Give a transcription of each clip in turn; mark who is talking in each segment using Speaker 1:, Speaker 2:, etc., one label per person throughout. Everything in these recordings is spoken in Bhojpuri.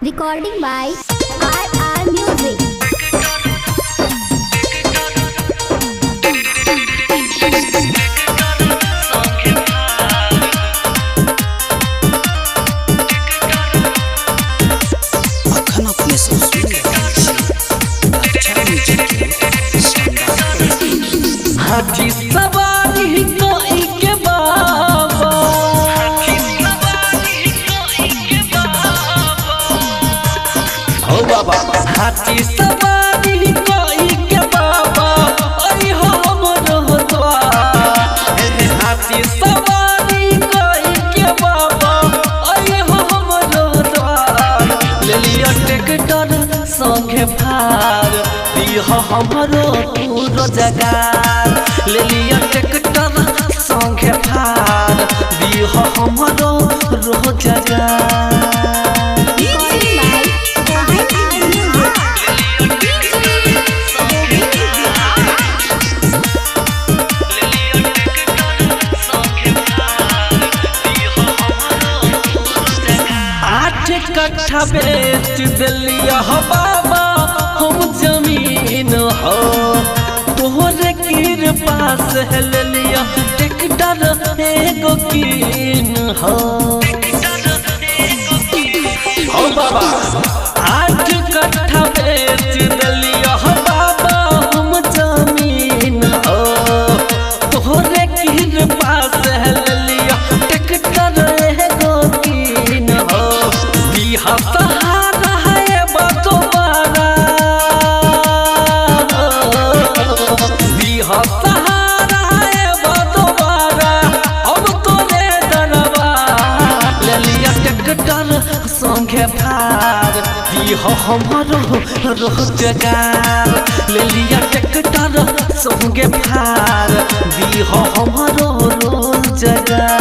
Speaker 1: Recording by RR Music.
Speaker 2: अखन अपने से सुन अच्छा म्यूजिक के शानदार
Speaker 3: हाथी सवारी कोई के बाबा हो बाबा हाथी सवारी कोई के बाबा ओई हो हमरो द्वार हाथी सवारी कोई के बाबा ओई हो हमरो द्वार ले लिया ट्रैक्टर संगे भार दिह हमरो तू रोजगार ले लिया ट्रैक्टर संगे भार दिह हमरो रोजगार कट्ठा बेच दिलिया हो बाबा हम जमीन हो तोहरे कृपा से ले लिया ट्रैक्टर एगो कीन हो बाबा 8 कट्ठा बेच दिलिया हो बाबा हम जमीन हो तोहरे कृपा से ले लिया ट्रैक्टर एगो कीन हो सहारा है बतोबारा सहारा है बतोबारा अब तोरे दरबार ले लिया ट्रैक्टर संगे भार दिह हमरो रोजगार ले लिया ट्रैक्टर संगे भार दिह हमरो रोजगार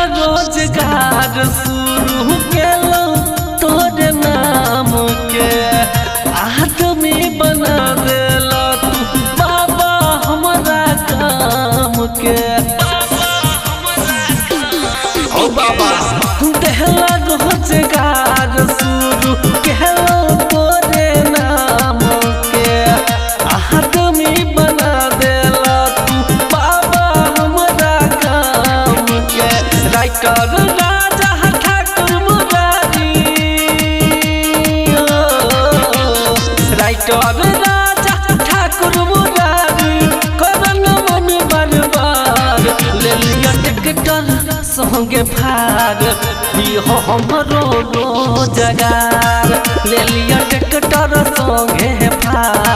Speaker 3: रोजगार शुरू केलो तोरे नाम के आदमी बना देला तू बाबा हमारा काम के ओ बाबा देहला रोजगार शुरू केलो तोरे नाम के आदमी बना देला तू बाबा हमारा काम के राइटर राजा ठाकुर मुरारी राइटर राजा ठाकुर मुरारी करन मन बर्बाद ले लिया ट्रैक्टर संगे भार दिह हमरो रोजगार ले लिया ट्रैक्टर संगे भार